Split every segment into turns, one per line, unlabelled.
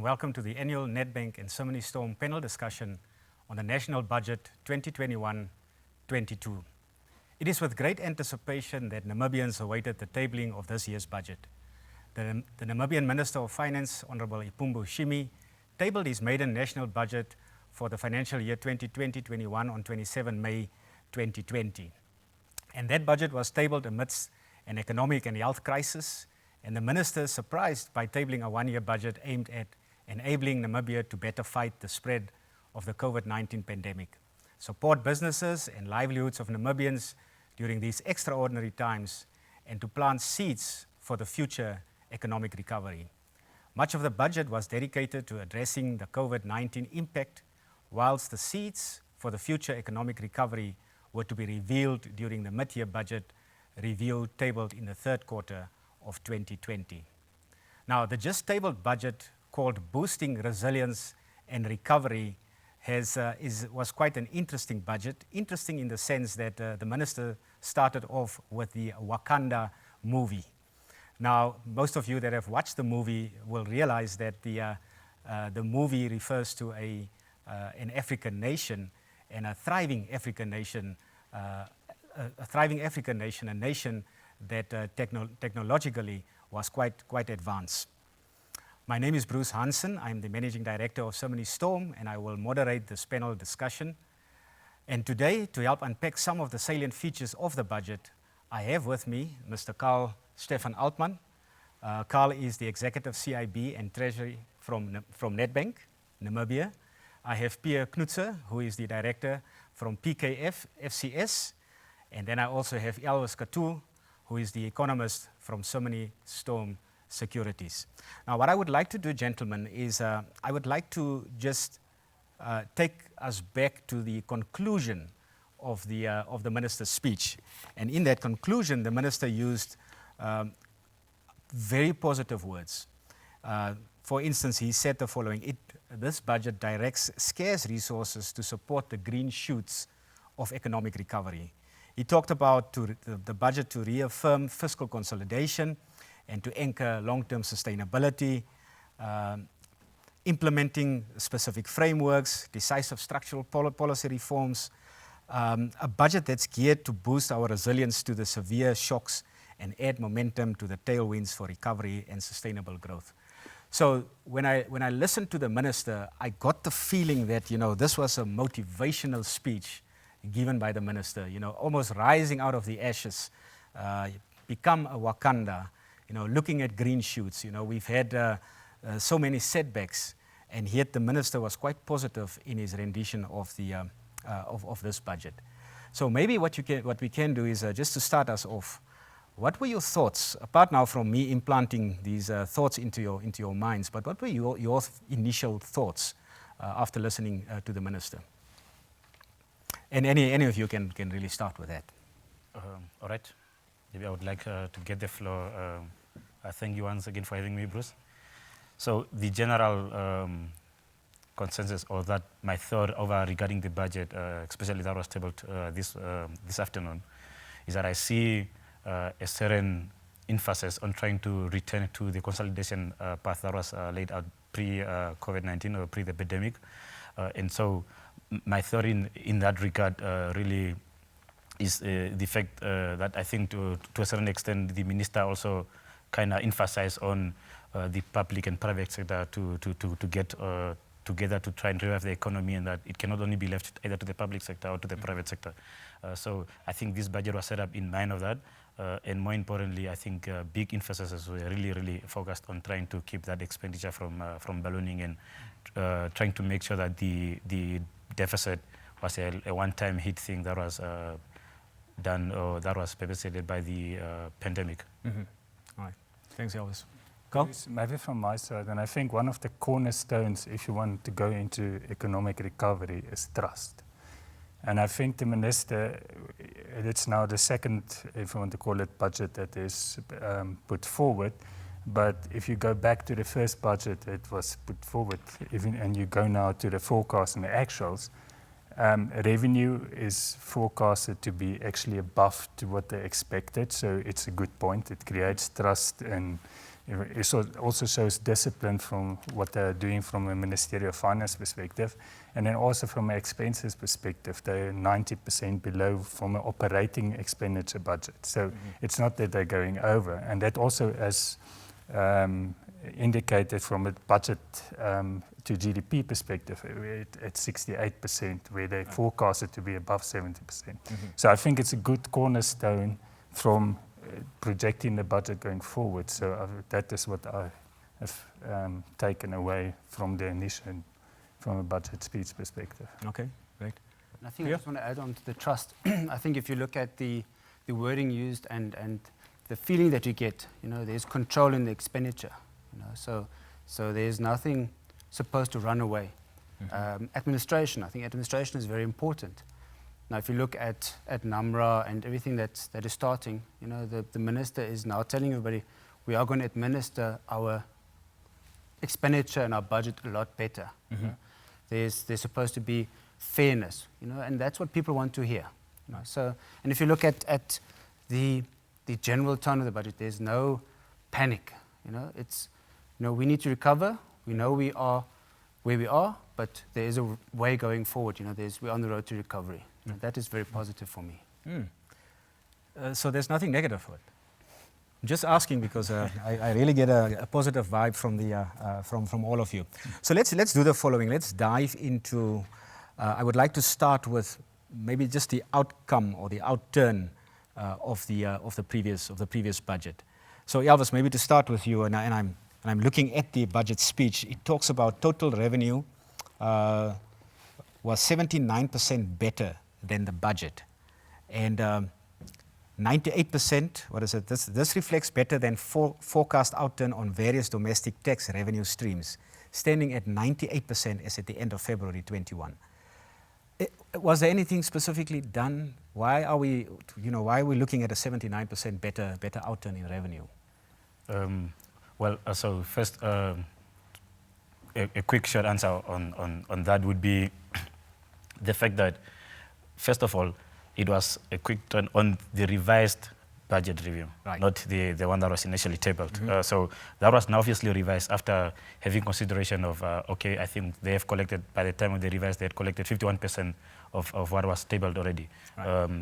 and welcome to the annual Nedbank and Simonis Storm panel discussion on the National Budget 2021-22. It is with great anticipation that Namibians awaited the tabling of this year's budget. The Namibian Minister of Finance, Honorable Ipumbu Shimi, tabled his maiden national budget for the financial year 2020-21 on 27 May 2020. And that budget was tabled amidst an economic and health crisis, and the minister surprised by tabling a one-year budget aimed at enabling Namibia to better fight the spread of the COVID-19 pandemic, support businesses and livelihoods of Namibians during these extraordinary times, and to plant seeds for the future economic recovery. Much of the budget was dedicated to addressing the COVID-19 impact, whilst the seeds for the future economic recovery were to be revealed during the mid-year budget review tabled in the third quarter of 2020. Now, the just tabled budget, called Boosting Resilience and Recovery, was quite an interesting budget. Interesting in the sense that the minister started off with the Wakanda movie. Now, most of you that have watched the movie will realize that the movie refers to an African nation, and a thriving African nation, a nation that technologically was quite advanced. My name is Bruce Hansen. I'm the Managing Director of Simonis Storm, and I will moderate this panel discussion. And today, to help unpack some of the salient features of the budget, I have with me Mr. Carl Stefan Altman. Carl is the Executive CIB and Treasury from Nedbank Namibia. I have Pierre Knutzer, who is the Director from PKF FCS. And then I also have Elvis Katu, who is the economist from Simonis Storm Securities. Now, what I would like to do, gentlemen, is I would like to just take us back to the conclusion of the minister's speech. And in that conclusion, the minister used very positive words. For instance, he said the following: this budget directs scarce resources to support the green shoots of economic recovery. He talked about the budget to reaffirm fiscal consolidation and to anchor long-term sustainability, implementing specific frameworks, decisive structural policy reforms, a budget that's geared to boost our resilience to the severe shocks and add momentum to the tailwinds for recovery and sustainable growth. So when I listened to the minister, I got the feeling that, this was a motivational speech given by the minister, almost rising out of the ashes, become a Wakanda, looking at green shoots. We've had so many setbacks, and yet the minister was quite positive in his rendition of this budget. So maybe what we can do is just to start us off. What were your thoughts, apart now from me implanting these thoughts into your minds, but what were your initial thoughts after listening to the minister? And any of you can really start with that.
All right. Maybe I would like to get the floor. Thank you once again for having me, Bruce. So the general consensus, or that my thought over regarding the budget, especially that was tabled this afternoon, is that I see a certain emphasis on trying to return to the consolidation path that was laid out pre-COVID-19 or pre the pandemic. And so my thought in that regard really is the fact that I think to a certain extent the minister also kind of emphasized on the public and private sector to get together to try and revive the economy, and that it cannot only be left either to the public sector or to the private sector. So I think this budget was set up in mind of that. And more importantly, I think big emphasis were really focused on trying to keep that expenditure from ballooning, and trying to make sure that the deficit was a one-time hit thing that was done, or that was perpetrated by the pandemic.
Mm-hmm. All right. Thanks, Elvis.
Maybe from my side, and I think one of the cornerstones, if you want to go into economic recovery, is trust. And I think the minister, it's now the second, if you want to call it, budget that is put forward. But if you go back to the first budget, it was put forward, and you go now to the forecast and the actuals, revenue is forecasted to be actually above to what they expected. So it's a good point. It creates trust in It also shows discipline from what they're doing from a Ministerial Finance perspective. And then also from an expenses perspective, they're 90% below from an operating expenditure budget. So it's not that they're going over. And that also has indicated from a budget to GDP perspective at 68%, where they forecast it to be above 70%. So I think it's a good cornerstone from projecting the budget going forward. So that is what I have taken away from the initial, from a budget speech perspective.
Okay, great.
And I think I just want to add on to the trust. I think if you look at the wording used and the feeling that you get, there's control in the expenditure. So there's nothing supposed to run away. Administration, I think administration is very important. Now, if you look at NAMRA and everything that is starting, the minister is now telling everybody we are going to administer our expenditure and our budget a lot better. There's supposed to be fairness, and that's what people want to hear. So, and if you look at the general tone of the budget, there's no panic. It's we need to recover. We know we are where we are, but there is a way going forward. We're on the road to recovery. That is very positive for me.
So there's nothing negative for it. I'm just asking because I really get a positive vibe from the from all of you. So let's do the following. Let's dive into. I would like to start with maybe just the outcome or the outturn of the previous budget. So Elvis, maybe to start with you, and I'm looking at the budget speech. It talks about total revenue was 79% better than the budget, and 98%. What is it? This reflects better than forecast outturn on various domestic tax revenue streams, standing at 98% as at the end of February 21. Was there anything specifically done? Why are we looking at a 79% better outturn in revenue?
So first, a quick short answer on that would be the fact that, first of all, it was a quick turn on the revised budget review, not the one that was initially tabled. So that was now obviously revised after having consideration of, I think they have collected, by the time of the revised, they had collected 51% of what was tabled already.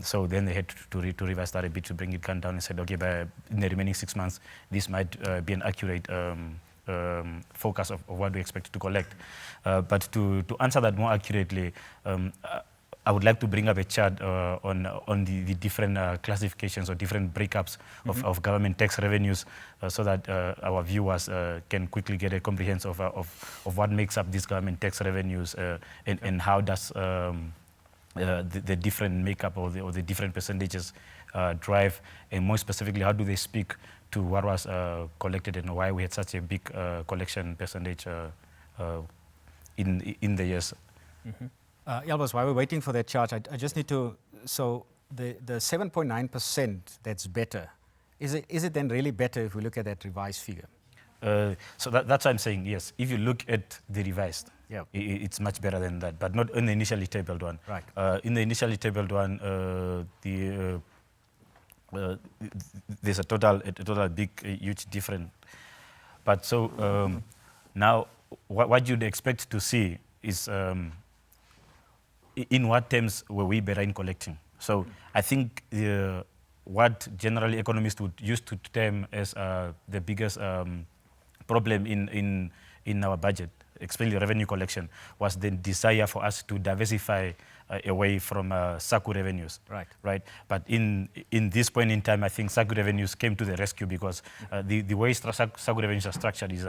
So then they had to revise that a bit to bring it down and said, in the remaining 6 months, this might be an accurate focus of what we expect to collect. But to answer that more accurately, I would like to bring up a chart on the different classifications or different breakups of government tax revenues so that our viewers can quickly get a comprehension of what makes up these government tax revenues and how does the different makeup or the different percentages drive, and more specifically, how do they speak to what was collected and why we had such a big collection percentage in the years.
Elvis, while we're waiting for that chart, I just need to, so the 7.9% that's better, is it then really better if we look at that revised figure?
So that's what I'm saying, yes. If you look at the revised, it's much better than that, but not in the initially tabled one.
Right.
In the initially tabled one, there's a total big, huge difference. But so now, what you'd expect to see is in what terms were we better in collecting? So I think what generally economists would use to term as the biggest problem in our budget, especially revenue collection, was the desire for us to diversify away from SACU revenues. Right. But in this point in time, I think SACU revenues came to the rescue because the way SACU revenues are structured is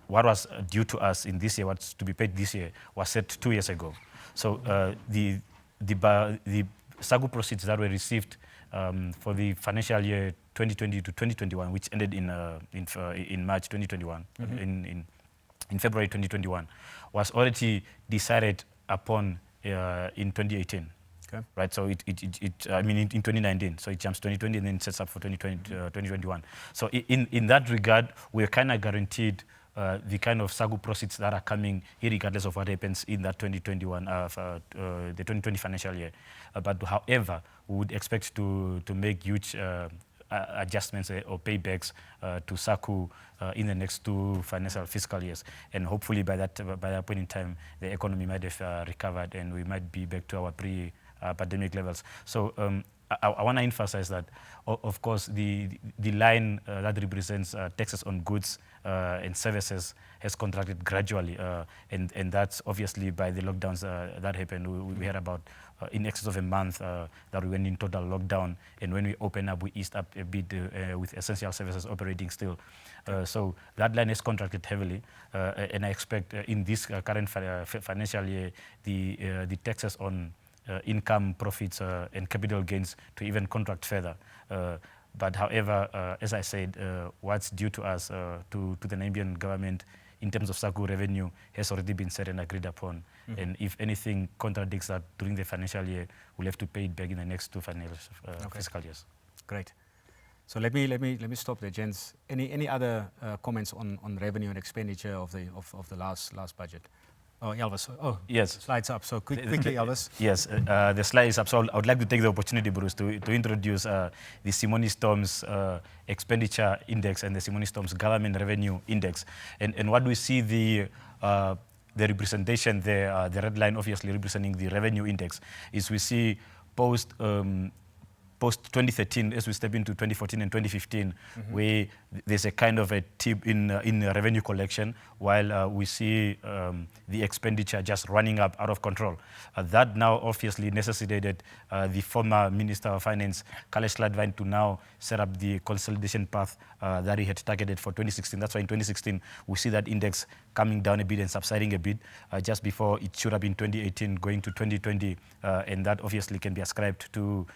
what was due to us in this year, what's to be paid this year, was set 2 years ago. So the SACU proceeds that were received for the financial year 2020 to 2021, which ended in March 2021, in February 2021, was already decided upon in 2018. Okay. Right, so in 2019, so it jumps 2020 and then sets up for 2021. So in that regard, we're kind of guaranteed the kind of SACU proceeds that are coming, regardless of what happens in that 2021, the 2020 financial year. But however, we would expect to make huge adjustments or paybacks to SACU in the next 2 financial fiscal years. And hopefully by that point in time, the economy might have recovered and we might be back to our pre-pandemic levels. So I want to emphasize that, of course, the line that represents taxes on goods and services has contracted gradually, and that's obviously by the lockdowns that happened. We had about in excess of a month that we went in total lockdown, and when we opened up, we eased up a bit with essential services operating still. So that line has contracted heavily, and I expect in this current financial year, the taxes on income, profits, and capital gains to even contract further. But however, as I said, what's due to us, to the Namibian government in terms of SACU revenue has already been set and agreed upon. And if anything contradicts that during the financial year, we'll have to pay it back in the next 2 financial fiscal years.
Great. So let me stop there, gents. Any other comments on revenue and expenditure of the last budget? Oh, Elvis. Oh,
yes.
Slides up. So quickly, Elvis.
Yes, the slide is up. So I would like to take the opportunity, Bruce, to introduce the Simonis Storm's expenditure index and the Simonis Storm's government revenue index. And what we see the representation there, the red line obviously representing the revenue index, is we see post 2013, as we step into 2014 and 2015, where there's a kind of a tip in revenue collection, while we see the expenditure just running up out of control. That now obviously necessitated the former Minister of Finance, Kalesh Ladvine, to now set up the consolidation path that he had targeted for 2016. That's why in 2016, we see that index coming down a bit and subsiding a bit just before it shoot up in 2018, going to 2020. And that obviously can be ascribed to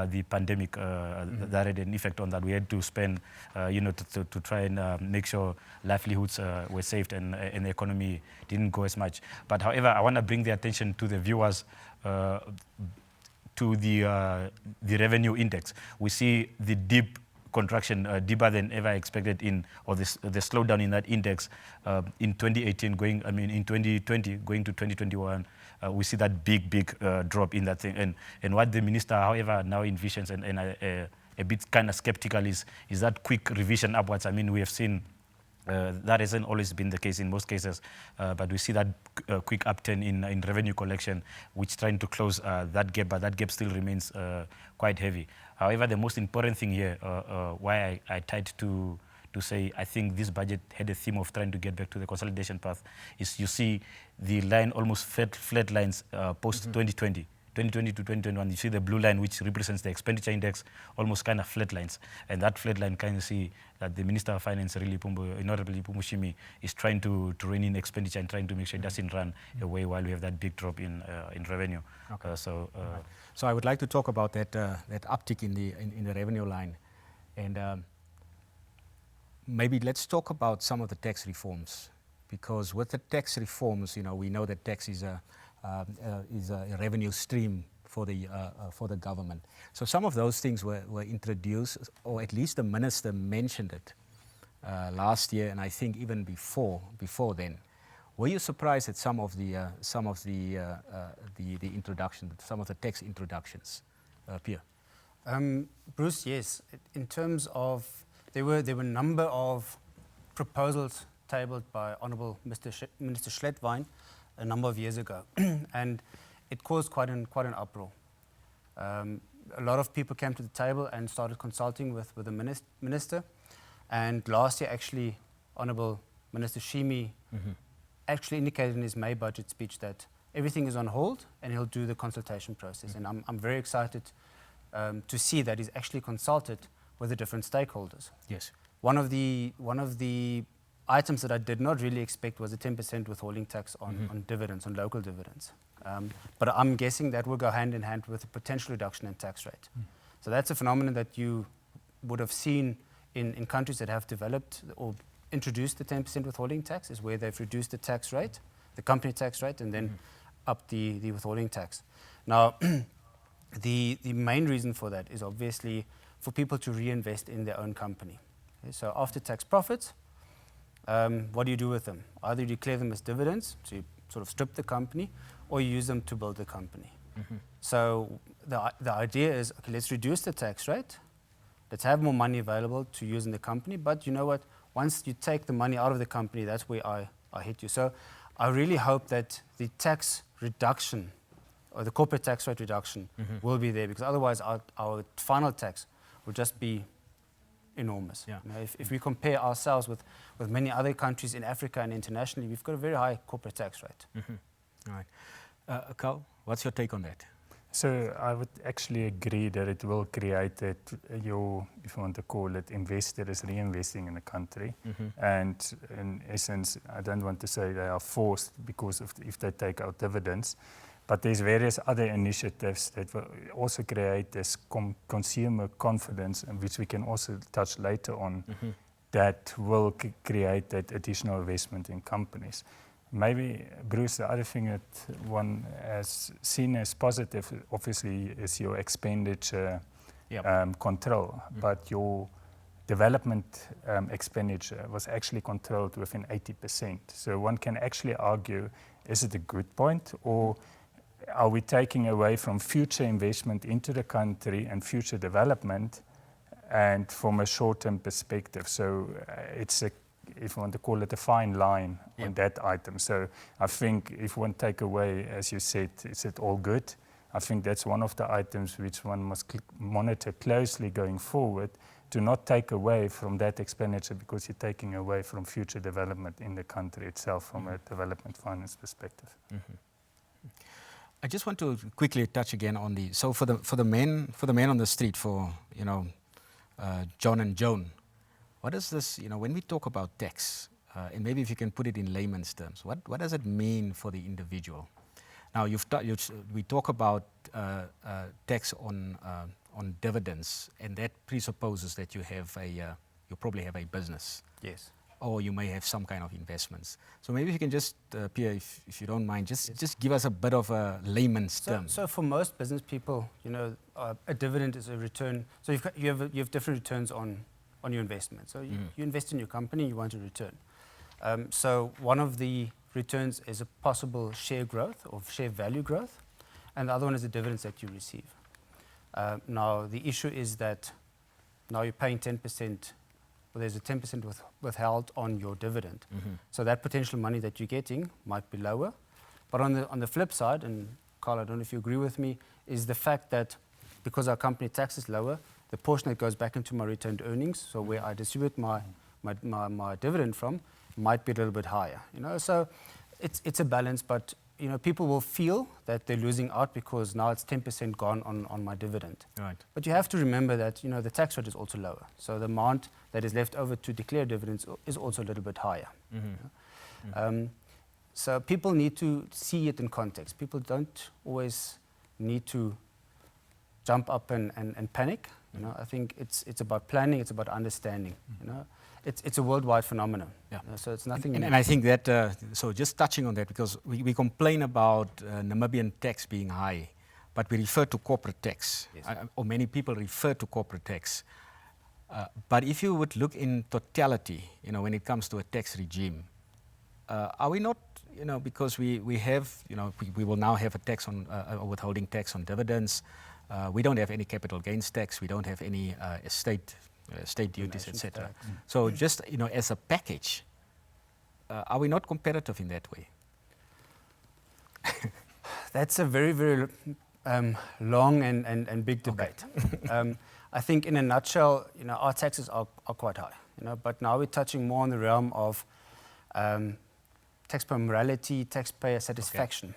the pandemic that had an effect on that. We had to spend, to try and make sure livelihoods were saved and the economy didn't go as much. But however, I want to bring the attention to the viewers to the revenue index. We see the deep contraction, deeper than ever expected or the slowdown in that index in 2018 in 2020 going to 2021. We see that big drop in that thing. And what the minister, however, now envisions and a bit kind of skeptical is that quick revision upwards. I mean, we have seen that hasn't always been the case in most cases, but we see that quick upturn in revenue collection, which trying to close that gap, but that gap still remains quite heavy. However, the most important thing here, why I tried to say I think this budget had a theme of trying to get back to the consolidation path, is you see the line almost flat lines post-2020. 2020 to 2021, you see the blue line, which represents the expenditure index, almost kind of flat lines. And that flat line kind of see that the Minister of Finance, Honorable Pumushimi, is trying to rein in expenditure and trying to make sure it doesn't run away while we have that big drop in revenue.
Okay. So I would like to talk about that uptick in the revenue line. And maybe let's talk about some of the tax reforms, because with the tax reforms, we know that tax is a revenue stream for the government. So some of those things were introduced, or at least the minister mentioned it last year, and I think even before then. Were you surprised at some of the introduction, some of the tax introductions, Pierre?
Bruce, yes. In terms of there were a number of proposals tabled by Honourable Minister Schlettwein a number of years ago, and it caused quite an uproar. A lot of people came to the table and started consulting with the minister, and last year actually Honourable Minister Shimi actually indicated in his May budget speech that everything is on hold and he'll do the consultation process. And I'm very excited to see that he's actually consulted with the different stakeholders.
Yes.
One of the items that I did not really expect was a 10% withholding tax on dividends, on local dividends. But I'm guessing that will go hand in hand with a potential reduction in tax rate. So that's a phenomenon that you would have seen in countries that have developed or introduced the 10% withholding tax, is where they've reduced the tax rate, the company tax rate, and then up the withholding tax. Now, the main reason for that is obviously for people to reinvest in their own company. Okay, so after tax profits, what do you do with them? Either you declare them as dividends, so you sort of strip the company, or you use them to build the company. So the idea is, okay, let's reduce the tax rate, let's have more money available to use in the company. But you know what? Once you take the money out of the company, that's where I hit you. So I really hope that the tax reduction or the corporate tax rate reduction will be there, because otherwise our final tax will just be enormous.
Yeah.
You know, if we compare ourselves with many other countries in Africa and internationally, we've got a very high corporate tax rate.
All right. Carl, what's your take on that?
So I would actually agree that it will create that if you want to call it, investor is reinvesting in the country. And in essence, I don't want to say they are forced because of if they take out dividends, but there's various other initiatives that will also create this consumer confidence, and which we can also touch later on, that will create that additional investment in companies. Maybe, Bruce, the other thing that one has seen as positive, obviously, is your expenditure control, but your development expenditure was actually controlled within 80%. So one can actually argue, is it a good point, or are we taking away from future investment into the country and future development, and from a short-term perspective? So it's a, if you want to call it, a fine line on that item. So I think if one take away, as you said, is it all good? I think that's one of the items which one must monitor closely going forward, to not take away from that expenditure, because you're taking away from future development in the country itself from a development finance perspective.
I just want to quickly touch again on the, so for the men on the street, for John and Joan, what is this, when we talk about tax, and maybe if you can put it in layman's terms, what does it mean for the individual? Now, we talk about tax on dividends, and that presupposes that you probably have a business.
Yes.
Or you may have some kind of investments. So maybe if you can just, Pierre, if you don't mind, just give us a bit of a layman's term.
So for most business people, a dividend is a return. So you have different returns on your investment. So you invest in your company, you want a return. So one of the returns is a possible share growth or share value growth, and the other one is the dividends that you receive. Now the issue is that now you're paying 10%. Well, there's a 10% withheld on your dividend. So that potential money that you're getting might be lower. But on the flip side, and Carl, I don't know if you agree with me, is the fact that because our company tax is lower, the portion that goes back into my retained earnings, so where I distribute my dividend from, might be a little bit higher. So it's a balance, but people will feel that they're losing out because now it's 10% gone on my dividend.
Right.
But you have to remember that the tax rate is also lower. So the amount that is left over to declare dividends is also a little bit higher. So people need to see it in context. People don't always need to jump up and panic. I think it's about planning, it's about understanding. It's a worldwide phenomenon.
Yeah.
So it's nothing.
And I think that, so just touching on that, because we complain about Namibian tax being high, but we refer to corporate tax,
Yes.
or many people refer to corporate tax. But if you would look in totality, when it comes to a tax regime, are we not, because we have, we will now have a tax on, a withholding tax on dividends. We don't have any capital gains tax. We don't have any state duties, etc. So just, as a package, are we not competitive in that way?
That's a very, very long and big debate. I think in a nutshell, our taxes are quite high, but now we're touching more on the realm of taxpayer morality, taxpayer satisfaction,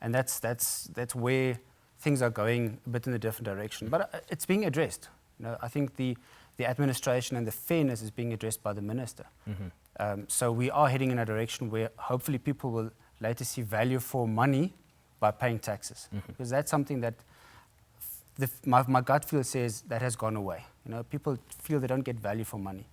and that's where things are going a bit in a different direction. But it's being addressed. I think the administration and the fairness is being addressed by the minister. So we are heading in a direction where hopefully people will later see value for money by paying taxes, because that's something that my gut feel says that has gone away. People feel they don't get value for money,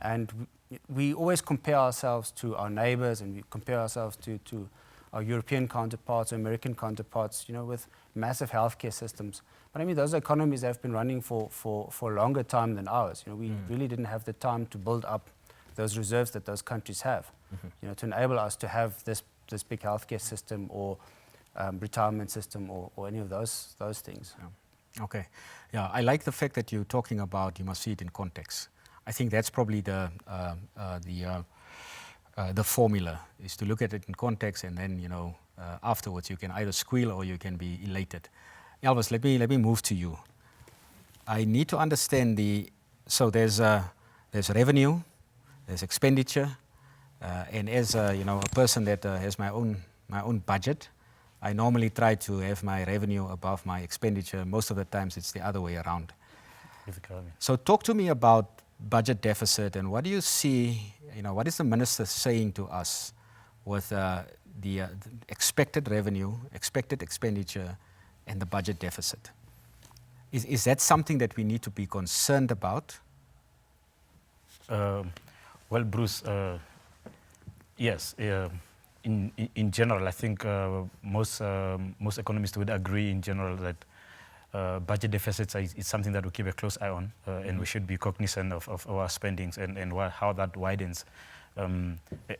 and we always compare ourselves to our neighbors, and we compare ourselves to our European counterparts, or American counterparts, with massive healthcare systems. But I mean, those economies have been running for a longer time than ours. We really didn't have the time to build up those reserves that those countries have, to enable us to have this big healthcare system or retirement system or any of those things.
Okay. Yeah, I like the fact that you're talking about you must see it in context. I think that's probably the formula, is to look at it in context, and then, afterwards you can either squeal or you can be elated. Elvis, let me move to you. I need to understand so there's revenue, there's expenditure, and as a person that has my own budget, I normally try to have my revenue above my expenditure. Most of the times it's the other way around. So talk to me about budget deficit, and what do you see, what is the minister saying to us with the expected revenue, expected expenditure, and the budget deficit? Is that something that we need to be concerned about?
Well, Bruce, yes. In general, I think most economists would agree in general that budget deficits is something that we keep a close eye on, and we should be cognizant of our spendings and how that widens,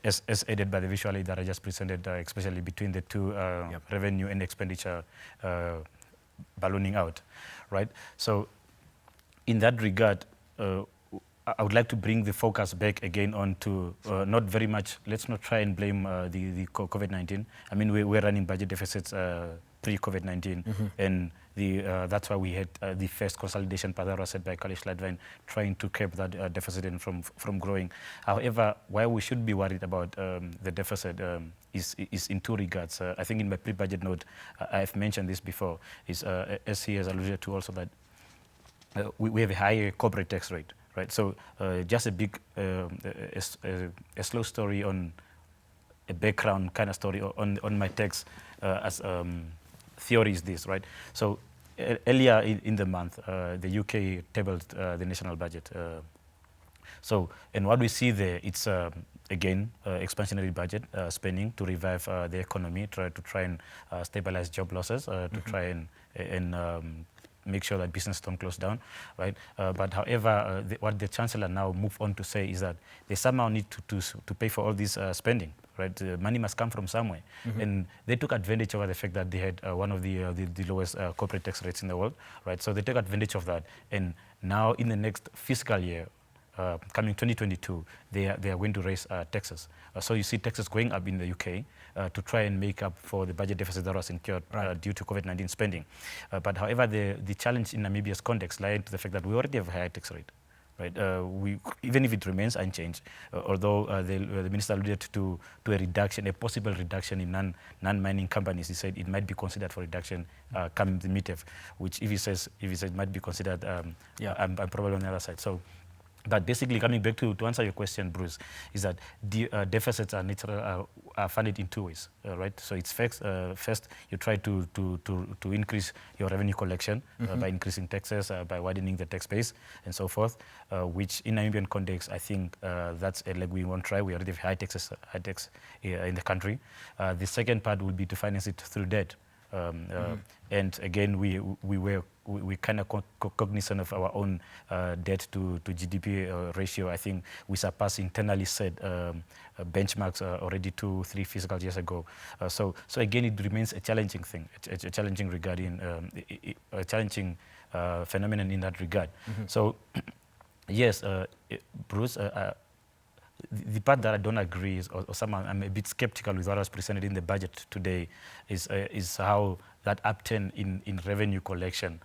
as aided by the visual aid that I just presented, especially between the two revenue and expenditure ballooning out, right? So in that regard, I would like to bring the focus back again on to not very much, let's not try and blame the COVID-19. I mean, we're running budget deficits pre-COVID-19, and that's why we had the first consolidation path that was set by Kalish Ladvine, trying to curb that deficit and from growing. However, why we should be worried about the deficit is in two regards. I think in my pre-budget note, I've mentioned this before, is as he has alluded to also, that we have a higher corporate tax rate. Right, so just a big, a slow story on a background kind of story on my text as theory is this, right? So earlier in the month, the UK tabled the national budget. So, and what we see there, it's again expansionary budget spending to revive the economy, to try and stabilize job losses, to try and make sure that business don't close down, right? But however, what the Chancellor now moved on to say is that they somehow need to pay for all this spending, right? Money must come from somewhere. And they took advantage of the fact that they had one of the lowest corporate tax rates in the world, right? So they took advantage of that. And now in the next fiscal year, coming 2022, they are going to raise taxes. So you see taxes going up in the UK to try and make up for the budget deficit that was incurred due to COVID-19 spending. But however, the challenge in Namibia's context lies into the fact that we already have a higher tax rate. Right, even if it remains unchanged, although the minister alluded to a reduction, a possible reduction in non-mining companies, he said it might be considered for reduction come the MITEF, which if he says it might be considered, I'm probably on the other side. So. But basically, coming back to answer your question, Bruce, is that the deficits are funded in two ways, right? So it's first you try to increase your revenue collection by increasing taxes, by widening the tax base, and so forth. Which in Namibian context, I think that's a leg we won't try. We already have high tax in the country. The second part will be to finance it through debt. And again, we kind of cognizant of our own debt to GDP ratio. I think we surpassed internally set benchmarks already 2-3 fiscal years ago. So again, it remains a challenging thing, a challenging regarding a challenging phenomenon in that regard. So yes, Bruce. The part that I don't agree is, or somehow I'm a bit skeptical with what was presented in the budget today, is how that upturn in revenue collection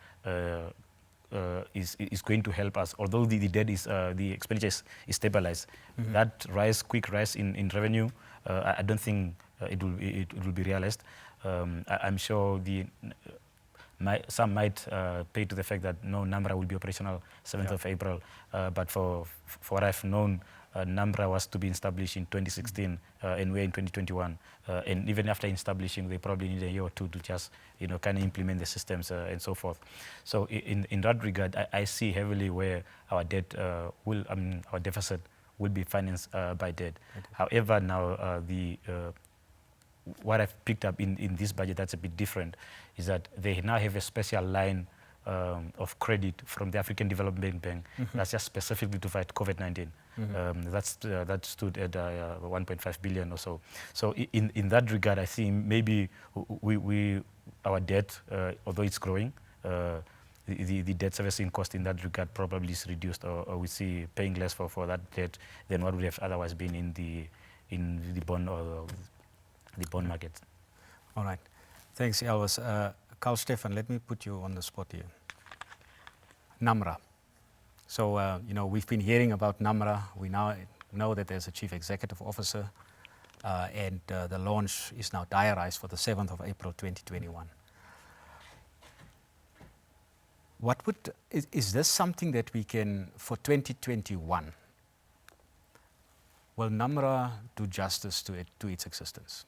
is going to help us. Although the debt is the expenditure is stabilized, that quick rise in revenue, I don't think it will be realized. I'm sure some might pay to the fact that no, NAMRA will be operational 7th of April, but for what I've known, NAMRA was to be established in 2016, and we're in 2021. And even after establishing, they probably need a year or two to just, kind of implement the systems and so forth. So in that regard, I see heavily where our debt our deficit will be financed by debt. Okay. However, now what I've picked up in this budget that's a bit different is that they now have a special line of credit from the African Development Bank that's just specifically to fight COVID-19. That stood at 1.5 billion or so. So in that regard, I think maybe our debt, although it's growing, the debt servicing cost in that regard probably is reduced, or we see paying less for that debt than what would have otherwise been in the bond or the bond market.
All right. Thanks, Elvis. Carl Stefan, let me put you on the spot here. NAMRA. So, we've been hearing about NAMRA. We now know that there's a chief executive officer, and the launch is now diarized for the 7th of April 2021. Is this something that we can, for 2021, will NAMRA do justice to its existence?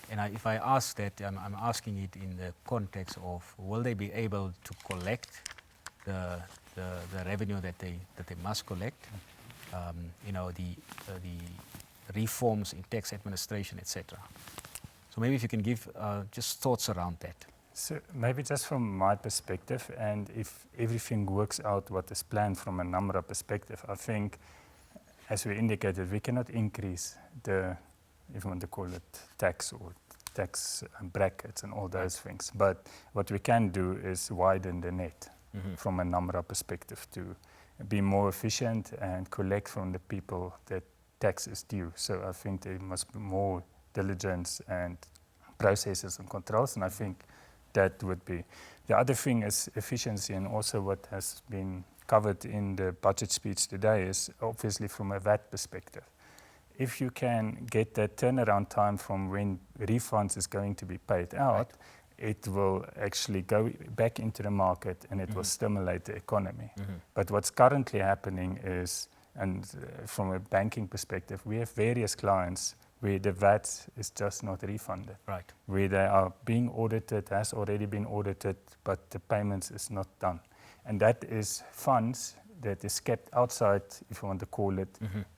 And if I ask that, I'm asking it in the context of, will they be able to collect the revenue that they must collect? The reforms in tax administration, etc. So maybe if you can give just thoughts around that.
So maybe just from my perspective, and if everything works out what is planned from a NAMRA perspective, I think, as we indicated, we cannot increase the, if you want to call it tax or tax brackets and all those things. But what we can do is widen the net from a NAMRA perspective to be more efficient and collect from the people that tax is due. So I think there must be more diligence and processes and controls, and I think that would be. The other thing is efficiency, and also what has been covered in the budget speech today is obviously from a VAT perspective. If you can get that turnaround time from when refunds is going to be paid out, it will actually go back into the market and it will stimulate the economy. But what's currently happening is, and from a banking perspective, we have various clients where the VAT is just not refunded. Right. Where they are being audited, has already been audited, but the payments is not done. And that is funds that is kept outside, if you want to call it,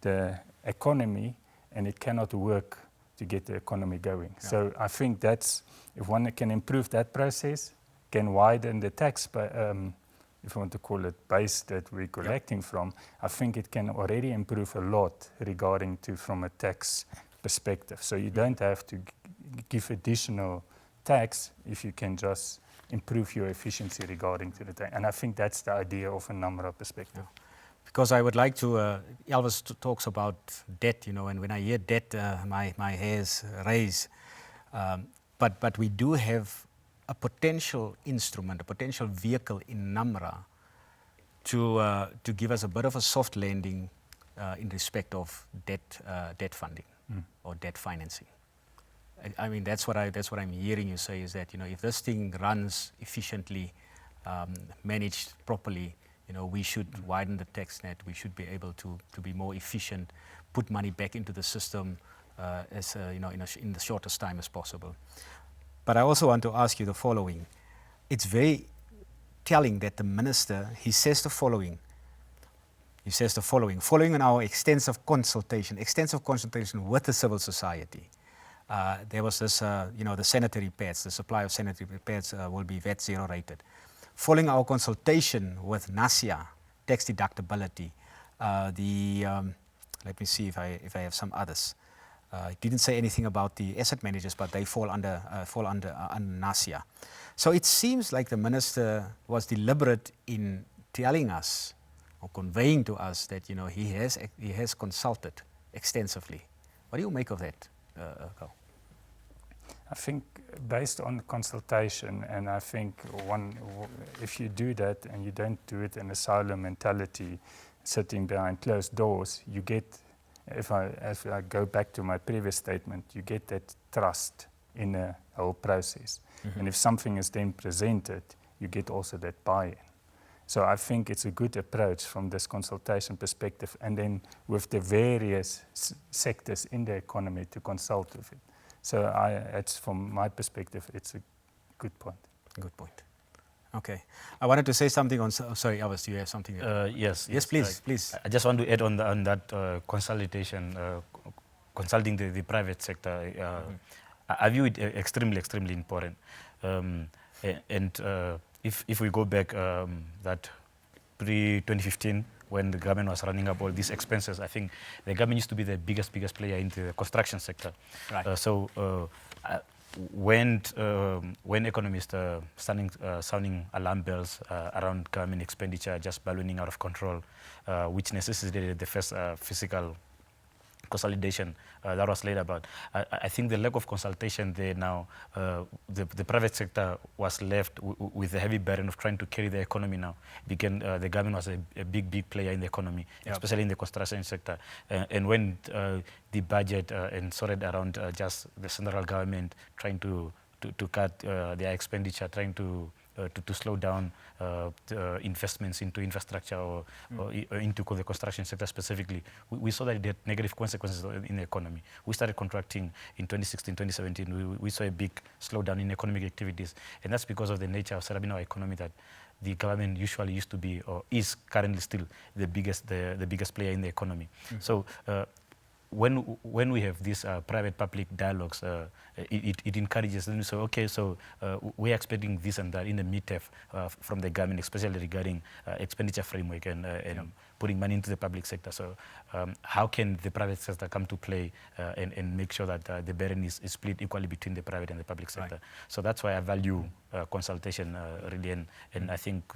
the economy, and it cannot work to get the economy going. Yeah. So I think that's, if one can improve that process, can widen the tax, if you want to call it, base that we're collecting from, I think it can already improve a lot regarding to from a tax perspective. So you don't have to give additional tax if you can just improve your efficiency regarding to the tax. And I think that's the idea of a NAMRA perspective. Yeah.
Because I would like to, Elvis talks about debt, and when I hear debt, my hairs raise. But we do have a potential instrument, a potential vehicle in NAMRA to give us a bit of a soft landing in respect of debt funding or debt financing. I mean, that's what I'm hearing you say, is that if this thing runs efficiently, managed properly, we should widen the tax net. We should be able to be more efficient, put money back into the system in the shortest time as possible. But I also want to ask you the following. It's very telling that the minister, he says the following, following on our extensive consultation with the civil society. There was this, the sanitary pads, the supply of sanitary pads will be VAT zero rated. Following our consultation with NASIA, tax deductibility, let me see if I have some others. It didn't say anything about the asset managers, but they fall under NASIA. So it seems like the minister was deliberate in telling us or conveying to us that he has consulted extensively. What do you make of that, Carl?
I think based on consultation, and I think if you do that and you don't do it in a silo mentality, sitting behind closed doors, you get, if I go back to my previous statement, you get that trust in the whole process. And if something is then presented, you get also that buy-in. So I think it's a good approach from this consultation perspective, and then with the various sectors in the economy to consult with it. So it's from my perspective, it's a good point. Good point.
Okay. I wanted to say something on, sorry, Elvis, do you have something?
Yes,
please.
I just want to add on that consultation, consulting the private sector. I view it extremely important. If we go back that pre-2015, when the government was running up all these expenses, I think the government used to be the biggest player in the construction sector. Right. when economists are sounding alarm bells around government expenditure just ballooning out of control, which necessitated the first physical consolidation that was laid about. I think the lack of consultation there now, the private sector was left with the heavy burden of trying to carry the economy now. Because the government was a big player in the economy, especially in the construction sector. And when the budget and sorted around just the central government trying to cut their expenditure, trying to slow down investments into infrastructure or into the construction sector specifically, we saw that it had negative consequences in the economy. We started contracting in 2016, 2017. We saw a big slowdown in economic activities, and that's because of the nature of set up in our economy that the government usually used to be, or is currently still, the biggest player in the economy. So when we have these private-public dialogues, it encourages them to say, okay, so we're expecting this and that in the midterm from the government, especially regarding expenditure framework and putting money into the public sector. So how can the private sector come to play and make sure that the burden is split equally between the private and the public sector? Right. So that's why I value consultation really, and I think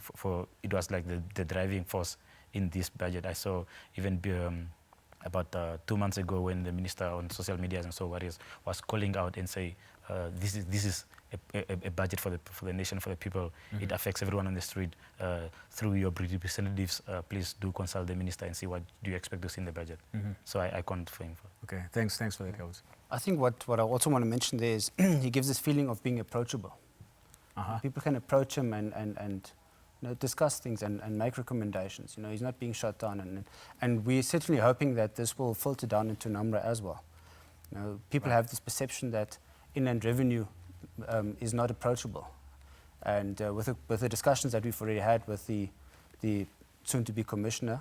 it was like the driving force in this budget. I saw even about 2 months ago when the minister on social media and so various was calling out and say this is a budget for the nation, for the people. It affects everyone on the street. Through your representatives, please do consult the minister and see what do you expect to see in the budget. So I can't for him.
Okay, thanks for that, Kawus.
I think what I also want to mention there is he gives this feeling of being approachable. People can approach him and discuss things and make recommendations. He's not being shut down, and we're certainly hoping that this will filter down into Namra as well. People have this perception that inland revenue is not approachable, and with the discussions that we've already had with the soon-to-be commissioner,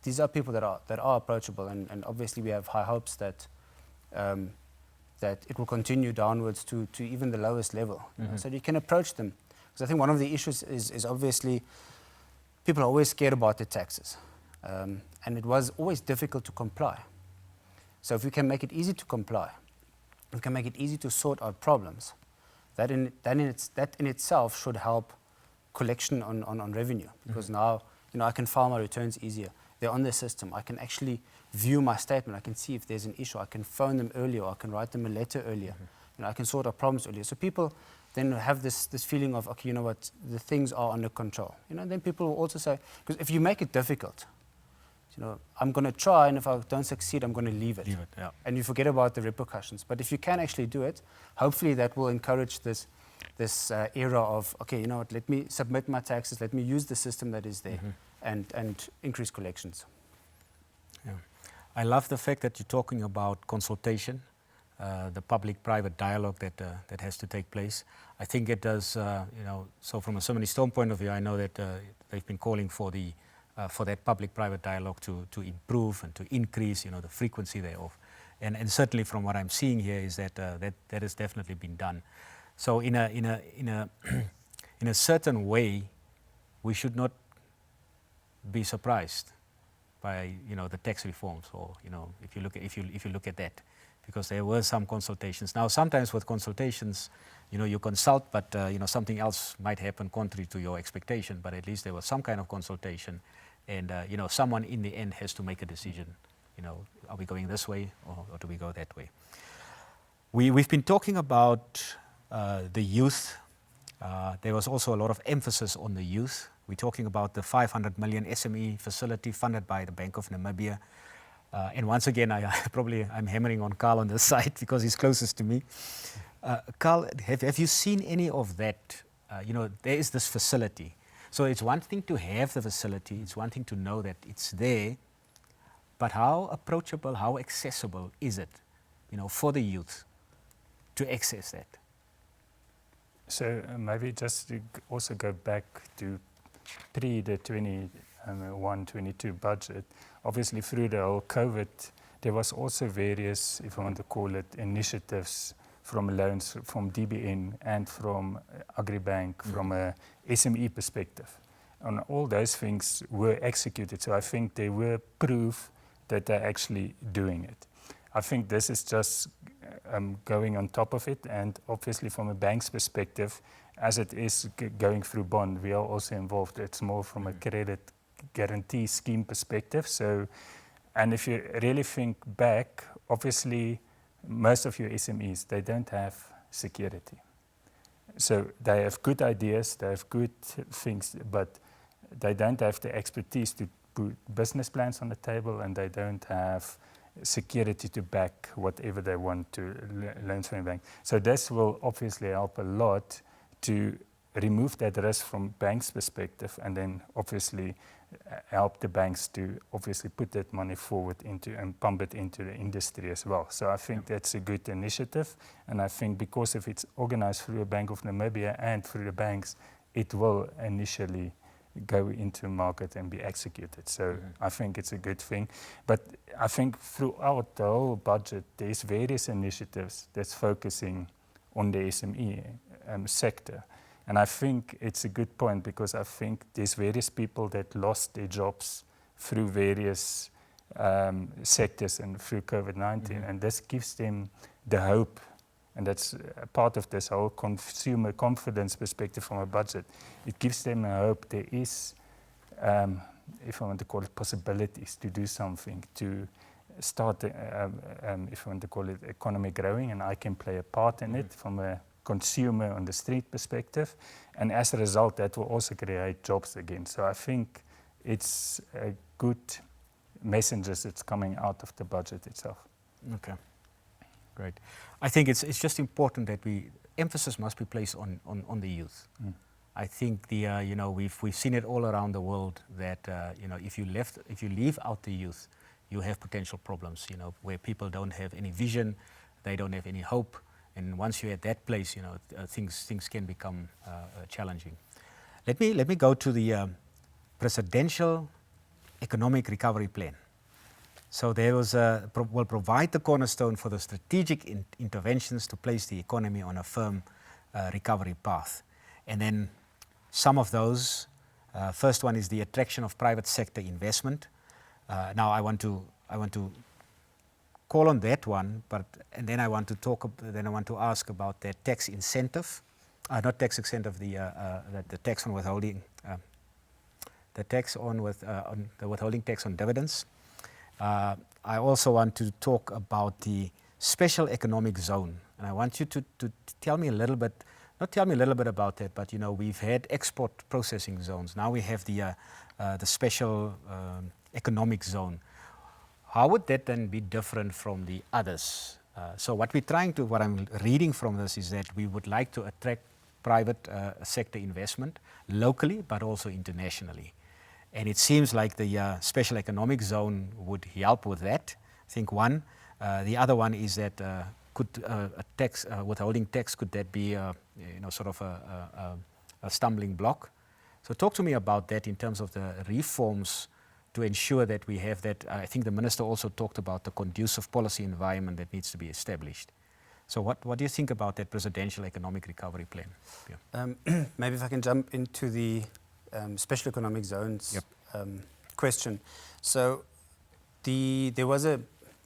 these are people that are approachable, and obviously we have high hopes that it will continue downwards to even the lowest level. So you can approach them. Because I think one of the issues is obviously people are always scared about their taxes. And it was always difficult to comply. So if we can make it easy to comply, we can make it easy to sort out problems, that in itself should help collection on revenue. Because now I can file my returns easier. They're on the system. I can actually view my statement. I can see if there's an issue. I can phone them earlier. Or I can write them a letter earlier. I can sort out problems earlier. So people then have this feeling of, okay, the things are under control. Then people will also say, because if you make it difficult, I'm going to try, and if I don't succeed, I'm going to leave it. And you forget about the repercussions. But if you can actually do it, hopefully that will encourage this era of, okay, let me submit my taxes, let me use the system that is there, and increase collections.
Yeah. I love the fact that you're talking about consultation. The public-private dialogue that has to take place. I think it does, so from a Simonis Storm point of view, I know that they've been calling for that public-private dialogue to improve and to increase, the frequency thereof. And certainly from what I'm seeing here is that that has definitely been done. So in a certain way, we should not be surprised by the tax reforms, or if you look at that. Because there were some consultations. Now, sometimes with consultations, you consult, but something else might happen contrary to your expectation. But at least there was some kind of consultation, and someone in the end has to make a decision. Are we going this way, or do we go that way? We've been talking about the youth. There was also a lot of emphasis on the youth. We're talking about the 500 million SME facility funded by the Bank of Namibia. And once again, I'm hammering on Carl on this side because he's closest to me. Carl, have you seen any of that? There is this facility. So it's one thing to have the facility, it's one thing to know that it's there, but how approachable, how accessible is it, for the youth to access that?
So maybe just to also go back to the 21-22 budget. Obviously, through the whole COVID, there was also various, if I want to call it, initiatives from loans from DBN and from Agribank from a SME perspective. And all those things were executed. So I think they were proof that they're actually doing it. I think this is just going on top of it, and obviously from a bank's perspective, as it is going through bond, we are also involved. It's more from a credit guarantee scheme perspective. So, and if you really think back, obviously most of your SMEs, they don't have security. So they have good ideas, they have good things, but they don't have the expertise to put business plans on the table, and they don't have security to back whatever they want to loan from the bank. So this will obviously help a lot to remove that risk from banks' perspective, and then obviously help the banks to obviously put that money forward into and pump it into the industry as well. So I think that's a good initiative, and I think because if it's organized through the Bank of Namibia and through the banks, it will initially go into market and be executed. So I think it's a good thing. But I think throughout the whole budget, there's various initiatives that's focusing on the SME sector. And I think it's a good point, because I think there's various people that lost their jobs through various sectors and through COVID-19. And this gives them the hope, and that's a part of this whole consumer confidence perspective from a budget. It gives them a hope there is, if I want to call it, possibilities to do something, to start, if I want to call it, economy growing, and I can play a part in it from a consumer on the street perspective, and as a result that will also create jobs again. So I think it's a good message that's coming out of the budget itself.
Okay, great. I think it's just important that emphasis must be placed on the youth. I think we've seen it all around the world that if you leave out the youth, you have potential problems. Where people don't have any vision, they don't have any hope. And once you're at that place, things can become challenging. Let me go to the Presidential Economic Recovery Plan. So there was will provide the cornerstone for the strategic interventions to place the economy on a firm recovery path. And then some of those, first one is the attraction of private sector investment. Now I want to call on that one, and then I want to ask about that tax incentive, not tax incentive, the tax on withholding, the withholding tax on dividends. I also want to talk about the special economic zone, and I want you to tell me a little bit, not tell me a little bit about that, but we've had export processing zones. Now we have the special economic zone. How would that then be different from the others? So what I'm reading from this is that we would like to attract private sector investment locally, but also internationally. And it seems like the special economic zone would help with that. I think one. The other one is that could a tax, withholding tax, could that be sort of a stumbling block? So talk to me about that in terms of the reforms to ensure that we have that. I think the Minister also talked about the conducive policy environment that needs to be established. So what do you think about that Presidential Economic Recovery Plan? Yeah.
Maybe if I can jump into the special economic zones question. So there was a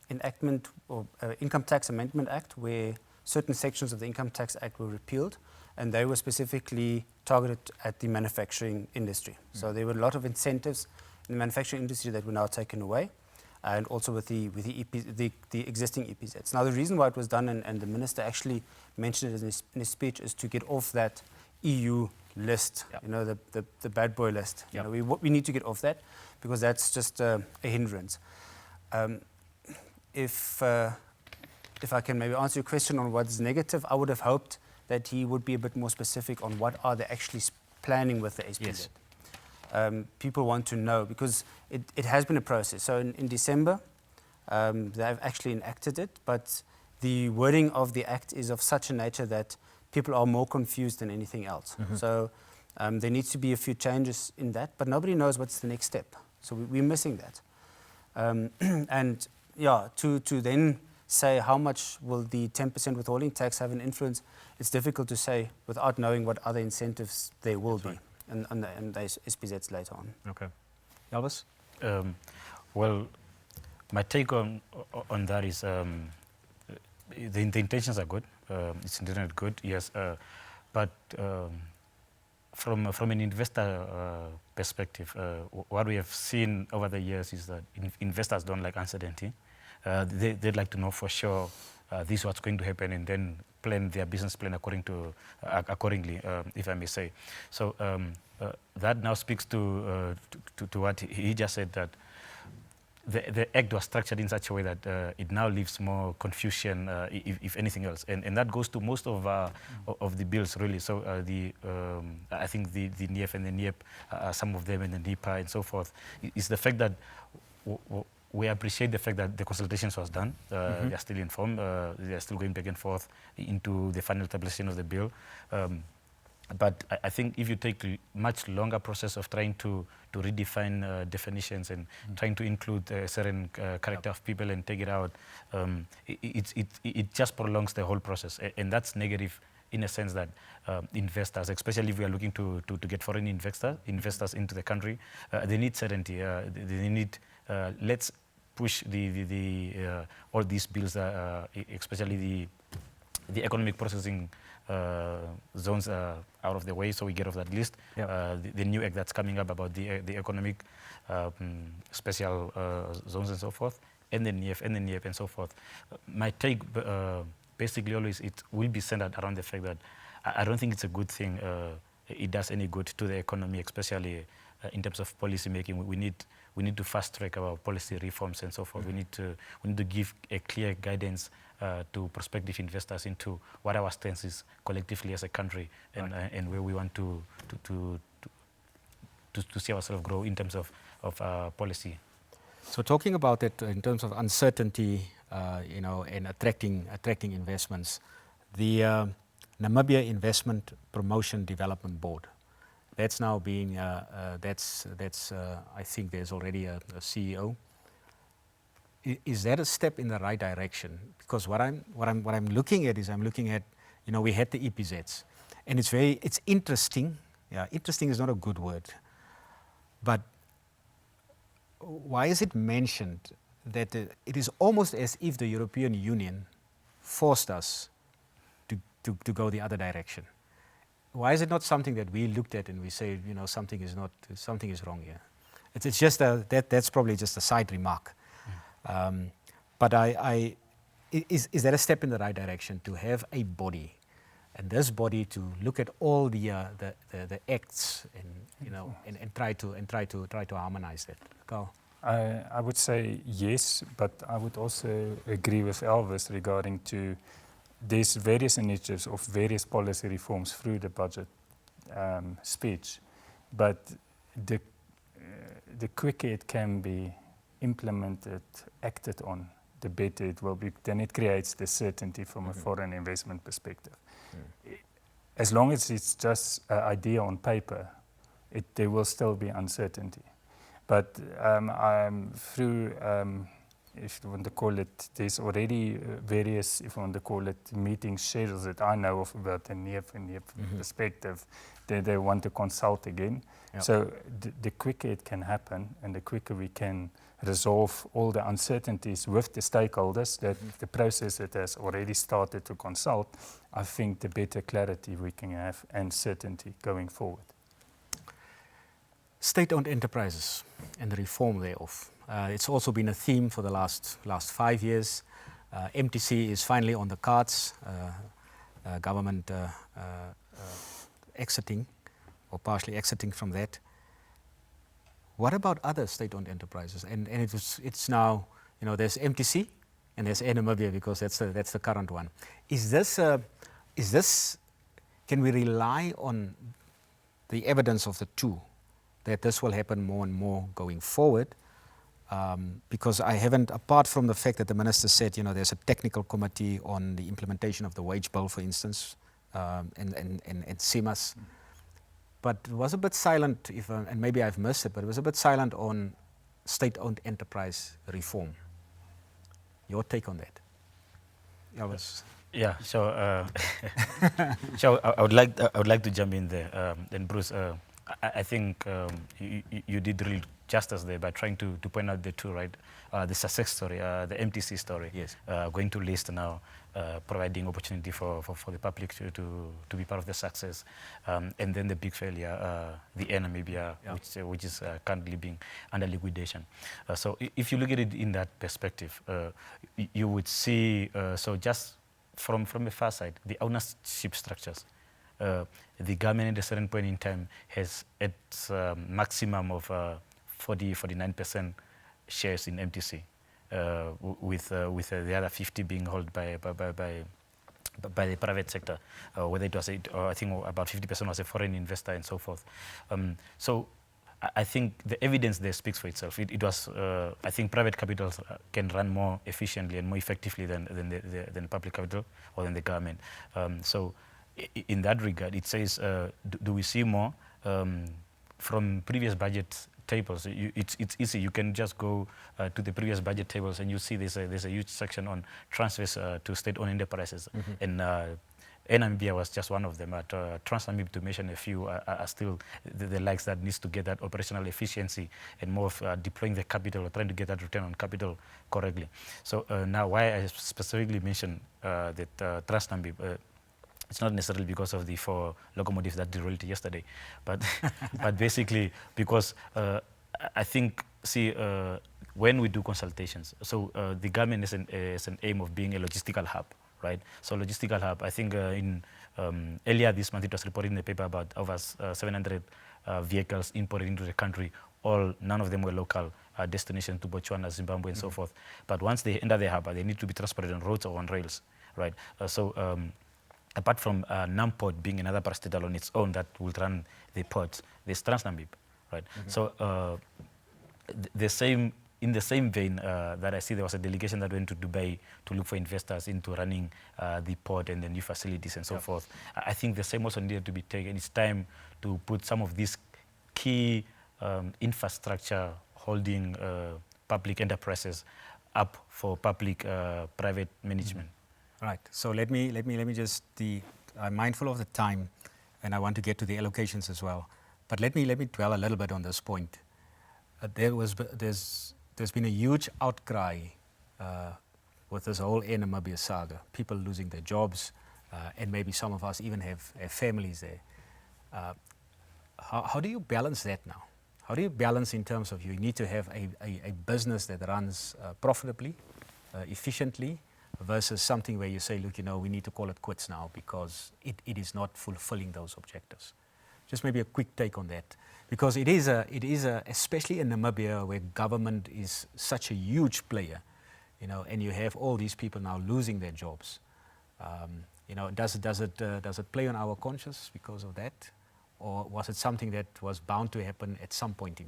enactment or Income Tax Amendment Act where certain sections of the Income Tax Act were repealed, and they were specifically targeted at the manufacturing industry. So there were a lot of incentives in the manufacturing industry that were now taken away, and also with the existing EPZs. Now the reason why it was done, and the Minister actually mentioned it in his speech, is to get off that EU list, the bad boy list. We need to get off that, because that's just a hindrance. If I can maybe answer your question on what's negative, I would have hoped that he would be a bit more specific on what are they actually planning with the SPZ.
Yes.
People want to know, because it has been a process. So in December, they've actually enacted it, but the wording of the act is of such a nature that people are more confused than anything else. So there needs to be a few changes in that, but nobody knows what's the next step. So we're missing that. And to then say how much will the 10% withholding tax have an influence, it's difficult to say without knowing what other incentives there will be. And the SPZs later on.
Okay. Elvis?
Well, My take on that is the intentions are good. It's indeed good, yes, but from an investor perspective, what we have seen over the years is that investors don't like uncertainty. They'd like to know for sure this is what's going to happen, and then plan their business plan accordingly, if I may say. So that now speaks to what he just said, that the act was structured in such a way that it now leaves more confusion, if anything else, and that goes to most of the bills, really. So I think the NEF and the NEP, some of them, and the NEPA and so forth, is the fact that we appreciate the fact that the consultations was done. They are still informed. They are still going back and forth into the final tabulation of the bill. But I think if you take a much longer process of trying to redefine definitions and trying to include a certain character of people and take it out, it just prolongs the whole process. And that's negative in a sense that investors, especially if we are looking to get foreign investors into the country, they need certainty. They need, let's push all these bills, especially the economic processing zones out of the way, so we get off that list. The new act that's coming up about the economic special zones and so forth, and the NEF and the NEP and so forth. My take basically always it will be centered around the fact that I don't think it's a good thing. It does any good to the economy, especially in terms of policy making. We need to fast track our policy reforms and so forth. We need to give a clear guidance to prospective investors into what our stance is collectively as a country, and where we want to see ourselves grow in terms of policy.
So talking about it in terms of uncertainty, and attracting investments, the Namibia Investment Promotion Development Board, that's now being I think there's already a CEO. Is that a step in the right direction? Because what I'm looking at is we had the EPZs, and it's interesting. Yeah, interesting is not a good word, but why is it mentioned that it is almost as if the European Union forced us to go the other direction? Why is it not something that we looked at and we say, something is wrong here? It's just that's probably just a side remark. But is that a step in the right direction to have a body, and this body to look at all the acts and try to harmonize that? Carl?
I would say yes, but I would also agree with Elvis regarding to there's various initiatives of various policy reforms through the budget speech, but the quicker it can be implemented, acted on, the better it will be. Then it creates the certainty from a foreign investment perspective. As long as it's just an idea on paper, there will still be uncertainty. But through, if you want to call it, there's already various, if you want to call it, meeting schedules that I know of about the NEF and NEP perspective. They want to consult again. Yep. So the quicker it can happen, and the quicker we can resolve all the uncertainties with the stakeholders, that the process that has already started to consult, I think the better clarity we can have and certainty going forward.
State-owned enterprises and the reform thereof. It's also been a theme for the last 5 years. MTC is finally on the cards. Government exiting or partially exiting from that. What about other state-owned enterprises? And it's now, there's MTC and there's Air Namibia, because that's the current one. Is this? Can we rely on the evidence of the two, that this will happen more and more going forward? Because I haven't, apart from the fact that the minister said, there's a technical committee on the implementation of the wage bill, for instance, and CIMAS, but it was a bit silent, and maybe I've missed it, but it was a bit silent on state-owned enterprise reform. Your take on that?
So I would like to jump in there. And Bruce, I think you did really justice there by trying to point out the two, right? The success story, the MTC story.
Yes.
Going to list now, providing opportunity for the public to be part of the success. And then the big failure, the Air Namibia, which is currently being under liquidation. So if you look at it in that perspective, you would see, so just from the far side, the ownership structures. The government at a certain point in time has its maximum of 49% shares in MTC, with the other 50 being held by the private sector, whether it was, I think about 50% was a foreign investor and so forth. So I think the evidence there speaks for itself. It was, I think private capitals can run more efficiently and more effectively than public capital or than the government. So in that regard, it says, do we see more from previous budget tables? It's easy. You can just go to the previous budget tables and you see there's a huge section on transfers to state-owned enterprises. And Air Namibia was just one of them. Namibia, to mention a few, are still the likes that needs to get that operational efficiency and more of deploying the capital or trying to get that return on capital correctly. So now why I specifically mentioned that Namibia, it's not necessarily because of the 4 locomotives that derailed yesterday, but but basically because I think, see, when we do consultations, so the government is an aim of being a logistical hub, right? So logistical hub, I think in earlier this month it was reported in the paper about over 700 vehicles imported into the country. None of them were local destinations to Botswana, Zimbabwe, and so forth. But once they enter the hub, they need to be transported on roads or on rails, right? Apart from Namport being another parastatal on its own that will run the ports, there's Namibia, right? So in the same vein that I see, there was a delegation that went to Dubai to look for investors into running the port and the new facilities and so forth. I think the same also needed to be taken. It's time to put some of these key infrastructure holding public enterprises up for public-private management.
Right. So let me just I'm mindful of the time, and I want to get to the allocations as well. But let me dwell a little bit on this point. There's been a huge outcry with this whole Air Namibia saga. People losing their jobs, and maybe some of us even have families there. How do you balance that now? How do you balance in terms of you need to have a business that runs profitably, efficiently, versus something where you say, look, we need to call it quits now because it is not fulfilling those objectives. Just maybe a quick take on that, because it is especially in Namibia where government is such a huge player, and you have all these people now losing their jobs. Does it play on our conscience because of that, or was it something that was bound to happen at some point in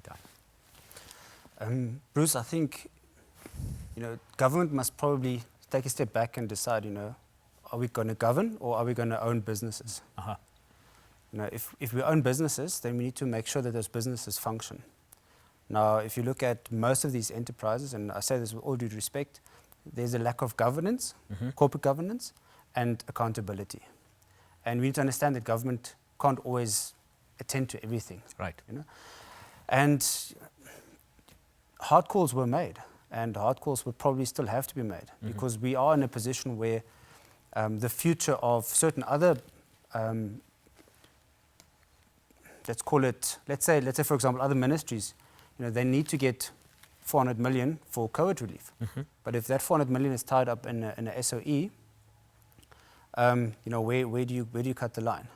time?
Bruce, I think government must probably take a step back and decide, are we going to govern or are we going to own businesses? If we own businesses, then we need to make sure that those businesses function. Now, if you look at most of these enterprises, and I say this with all due respect, there's a lack of governance, corporate governance, and accountability. And we need to understand that government can't always attend to everything.
Right.
And hard calls were made. And hard calls will probably still have to be made because we are in a position where the future of certain other, let's say for example, other ministries, they need to get 400 million for COVID relief. But if that 400 million is tied up in a SOE, where do you cut the line?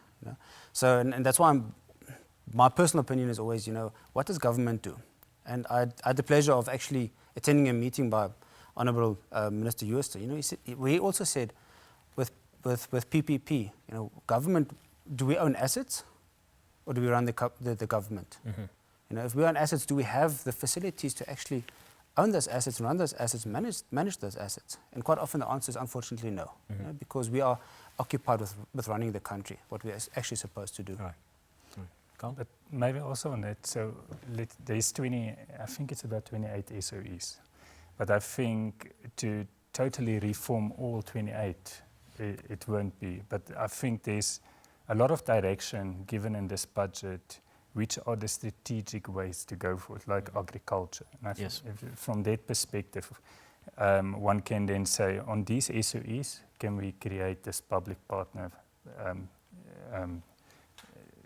So, and that's why my personal opinion is always, what does government do? And I had the pleasure of actually attending a meeting by Honourable Minister Jooste. He also said, with PPP, government, do we own assets, or do we run the government? If we own assets, do we have the facilities to actually own those assets, run those assets, manage those assets? And quite often the answer is unfortunately no, because we are occupied with running the country, what we are actually supposed to do.
Right.
But maybe also on that, so there's I think it's about 28 SOEs. But I think to totally reform all 28, it won't be. But I think there's a lot of direction given in this budget which are the strategic ways to go for it, like agriculture. And I
Yes.
think from that perspective, one can then say, on these SOEs, can we create this public partner,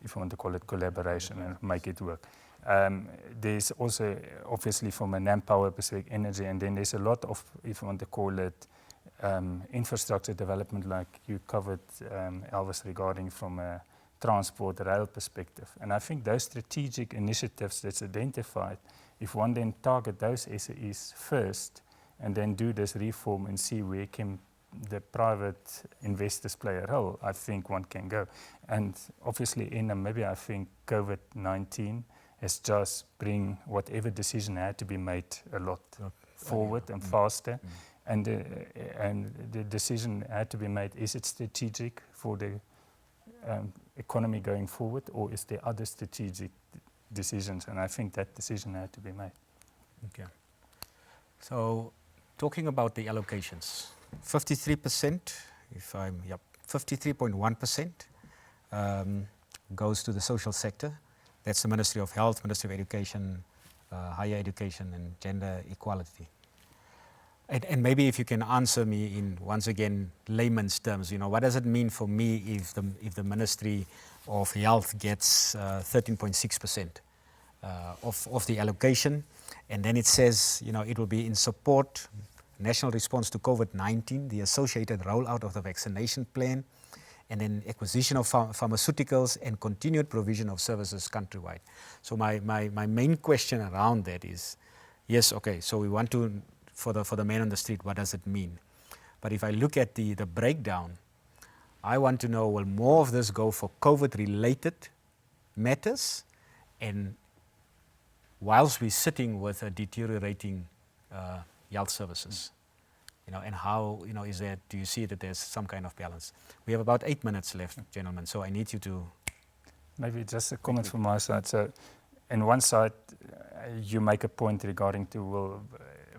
if you want to call it collaboration, and make it work. There's also, obviously, from a manpower perspective, energy, and then there's a lot of, if you want to call it, infrastructure development, like you covered, Elvis, regarding from a transport rail perspective. And I think those strategic initiatives that's identified, if one then target those SOEs first, and then do this reform and see where can the private investors play a role, I think one can go. And obviously in Namibia, I think COVID-19 has just bring whatever decision had to be made a lot forward and faster. And the decision had to be made, is it strategic for the economy going forward, or is there other strategic decisions? And I think that decision had to be made.
Okay. So, talking about the allocations, 53%, 53.1% goes to the social sector. That's the Ministry of Health, Ministry of Education, Higher Education, and Gender Equality. And maybe if you can answer me in, once again, layman's terms, what does it mean for me if the Ministry of Health gets 13.6% of the allocation, and then it says, it will be in support, national response to COVID-19, the associated rollout of the vaccination plan, and then acquisition of pharmaceuticals and continued provision of services countrywide. So my main question around that is, yes, okay, so we want to, for the man on the street, what does it mean? But if I look at the breakdown, I want to know, will more of this go for COVID-related matters, and whilst we're sitting with a deteriorating health services, and how, is that, do you see that there's some kind of balance? We have about 8 minutes left, gentlemen, so I need you to...
Maybe just a comment from my side. So, in one side, you make a point regarding to, well,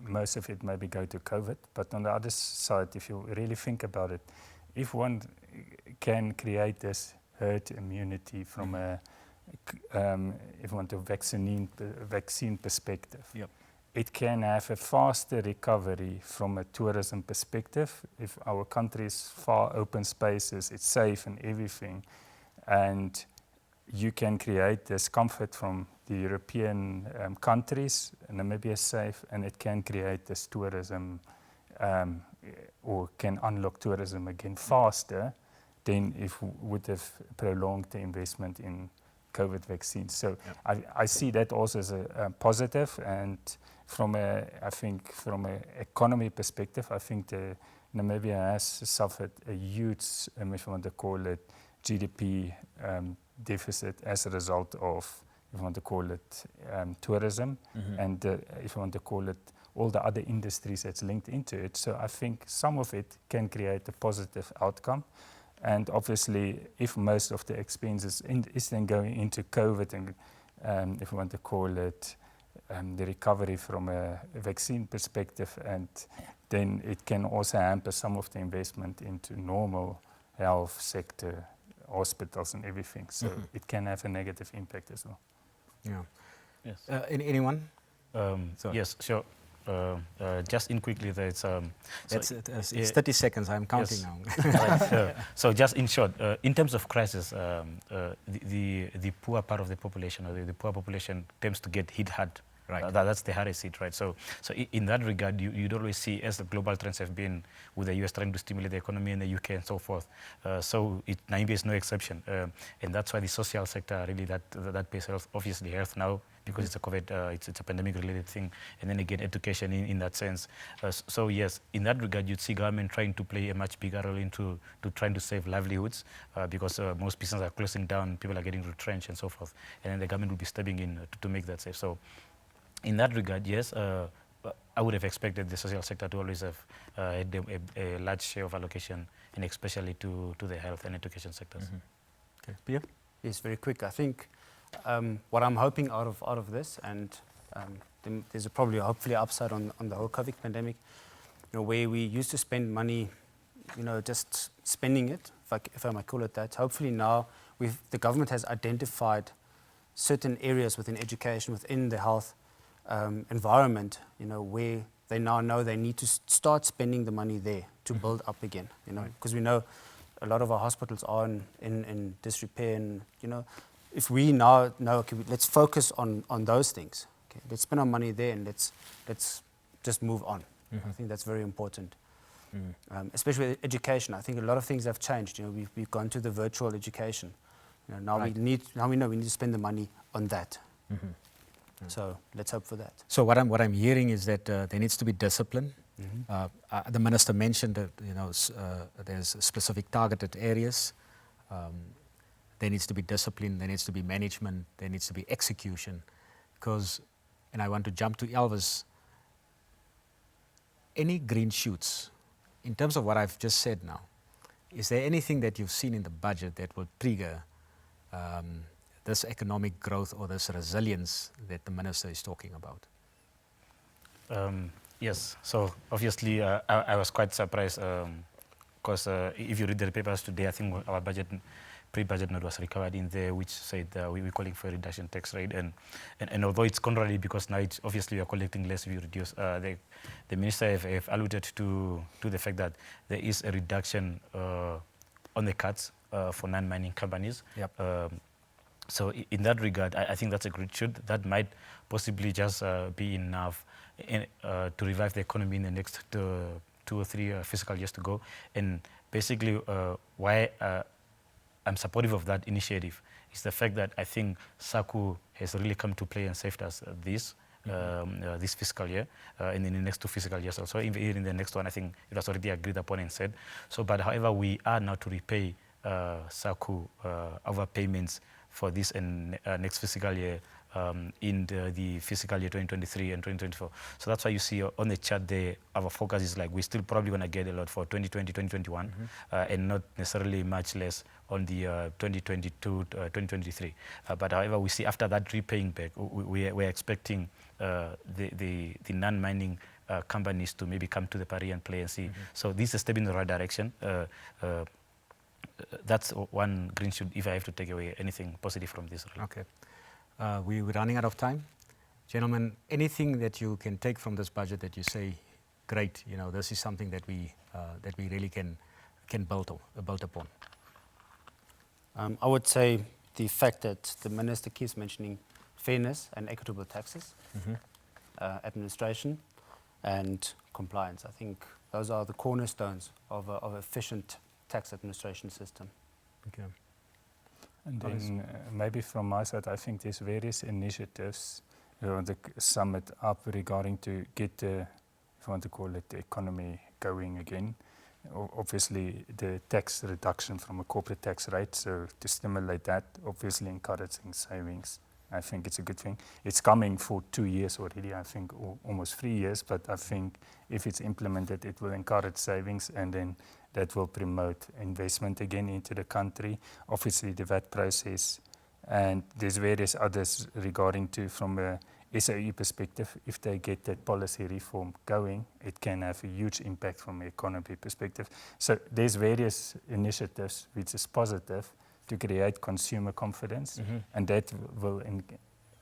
most of it maybe go to COVID, but on the other side, if you really think about it, if one can create this herd immunity from a, if you want a vaccine perspective,
Yep.
it can have a faster recovery from a tourism perspective. If our country is far open spaces, it's safe and everything, and you can create this comfort from the European countries, Namibia is safe, and it can create this tourism, or can unlock tourism again faster than if we would have prolonged the investment in COVID vaccines. So I see that also as a positive, and from a economy perspective, I think Namibia has suffered a huge, if you want to call it, GDP deficit as a result of, if you want to call it, tourism, and if you want to call it, all the other industries that's linked into it. So I think some of it can create a positive outcome. And obviously, if most of the expenses is then going into COVID, and if you want to call it, the recovery from a vaccine perspective, and then it can also hamper some of the investment into normal health sector, hospitals and everything. So it can have a negative impact as well.
Yeah.
Yes.
Anyone?
Yes, sure. Just in quickly, there it's
it's 30 seconds. I'm counting now.
Right, so just in short, in terms of crisis, the poor part of the population, or the poor population, tends to get hit hard. Right. That's the hardest hit, right? So in that regard, you'd always see, as the global trends have been, with the US trying to stimulate the economy in the UK and so forth. Namibia is no exception, and that's why the social sector really that pays health, obviously health now, because it's a COVID, it's a pandemic-related thing, and then again education in that sense. So yes, in that regard, you'd see government trying to play a much bigger role into trying to save livelihoods, because most businesses are closing down, people are getting retrenched and so forth, and then the government will be stepping in to make that safe. So in that regard, yes, I would have expected the social sector to always have had a large share of allocation, and especially to the health and education sectors.
Okay, Pierre?
Yes, very quick. I think what I'm hoping out of this, and there's probably hopefully upside on the whole COVID pandemic, where we used to spend money, just spending it, if I might call it that. Hopefully now the government has identified certain areas within education, within the health environment, where they now know they need to start spending the money there to build up again, because we know a lot of our hospitals are in disrepair, and, if we now know, okay, let's focus on those things. Okay, let's spend our money there, and let's just move on. I think that's very important. Especially with education, I think a lot of things have changed. We've gone to the virtual education. Now we know we need to spend the money on that. So let's hope for that.
So what I'm hearing is that there needs to be discipline. The minister mentioned that there's specific targeted areas. There needs to be discipline. There needs to be management. There needs to be execution. Because, and I want to jump to Elvis. Any green shoots, in terms of what I've just said now, is there anything that you've seen in the budget that will trigger this economic growth or this resilience that the minister is talking about?
Yes, so obviously I was quite surprised because if you read the papers today, I think our pre-budget note was recovered in there, which said we're calling for a reduction tax rate, and although it's contrary because now it's obviously we are collecting less, we reduce. The minister have alluded to the fact that there is a reduction on the cuts for non-mining companies.
Yep.
So in that regard, I think that's a great shoot. That might possibly just be enough to revive the economy in the next 2 or 3 fiscal years to go. And basically, why I'm supportive of that initiative is the fact that I think SACU has really come to play and saved us this fiscal year, and in the next 2 fiscal years also. Even in the next one, I think it was already agreed upon and said. So, but however, we are now to repay SACU overpayments for this and next fiscal year in the fiscal year 2023 and 2024. So that's why you see on the chart there, our focus is like we're still probably going to get a lot for 2020, 2021, and not necessarily much less on the 2022, 2023. But however, we see after that repaying back, we're expecting the non-mining companies to maybe come to the party and play and see. So this is a step in the right direction. That's one green shoot if I have to take away anything positive from this. Really.
Okay. We're running out of time. Gentlemen, anything that you can take from this budget that you say, great, this is something that we really can build upon?
I would say the fact that the minister keeps mentioning fairness and equitable taxes, administration and compliance. I think those are the cornerstones of an efficient tax administration system.
Okay.
And then maybe from my side, I think there's various initiatives we want to sum it up regarding to get the, if you want to call it, the economy going again. Obviously, the tax reduction from a corporate tax rate, so to stimulate that, obviously encouraging savings. I think it's a good thing. It's coming for 2 years already, I think, or almost 3 years, but I think if it's implemented, it will encourage savings, and then that will promote investment again into the country. Obviously, the VAT process, and there's various others regarding to from a SAE perspective. If they get that policy reform going, it can have a huge impact from an economy perspective. So there's various initiatives which is positive to create consumer confidence, and that will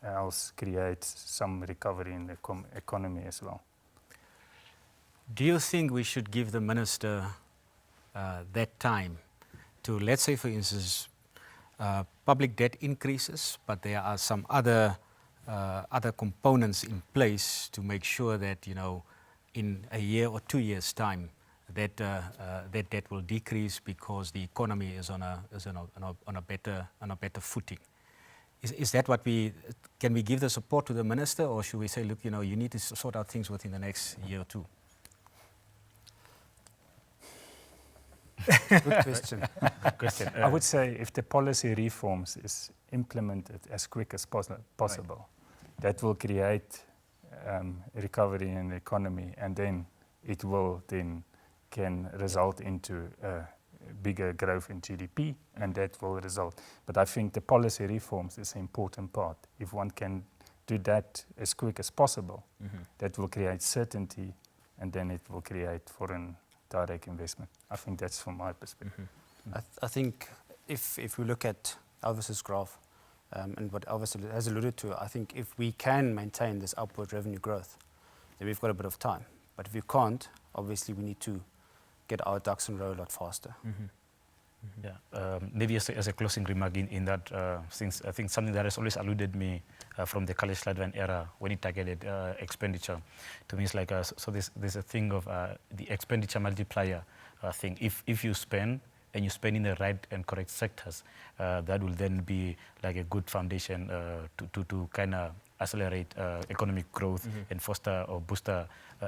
else create some recovery in the economy as well.
Do you think we should give the minister that time to, let's say, for instance, public debt increases, but there are some other components in place to make sure that, in a year or 2 years' time, that debt will decrease because the economy is on a better footing. Is that what can we give the support to the minister, or should we say, look, you need to sort out things within the next year or 2?
Good question.
I would say if the policy reforms is implemented as quick as possible, that will create recovery in the economy, and then it will can result into bigger growth in GDP, and that will result. But I think the policy reforms is an important part. If one can do that as quick as possible, that will create certainty, and then it will create foreign direct investment. I think that's from my perspective.
I think if we look at Elvis's graph, and what Elvis has alluded to, I think if we can maintain this upward revenue growth, then we've got a bit of time. But if we can't, obviously we need to get our ducks in a row a lot faster.
Yeah, maybe as a closing remark in that, since I think something that has always eluded me from the College Sladvan era when it targeted expenditure, to me it's like, so there's a thing of the expenditure multiplier thing. If you spend, and you spend in the right and correct sectors, that will then be like a good foundation to kind of accelerate economic growth and foster or boost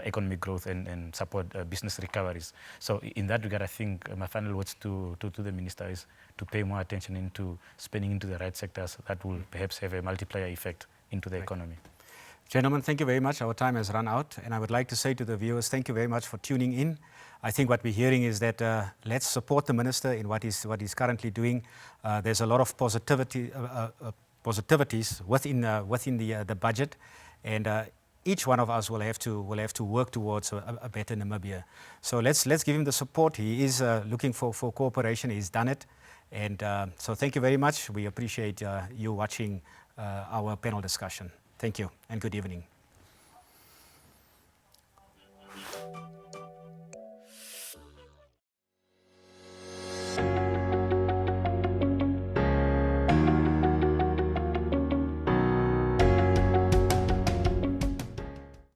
economic growth and support business recoveries. So in that regard, I think my final words to the Minister is to pay more attention into spending into the right sectors that will perhaps have a multiplier effect into the economy.
Gentlemen, thank you very much. Our time has run out, and I would like to say to the viewers, thank you very much for tuning in. I think what we're hearing is that let's support the Minister in what he's currently doing. There's a lot of positivities within the budget, and each one of us will have to work towards a better Namibia. So let's give him the support. He is looking for cooperation. He's done it, and so thank you very much. We appreciate you watching our panel discussion. Thank you and good evening.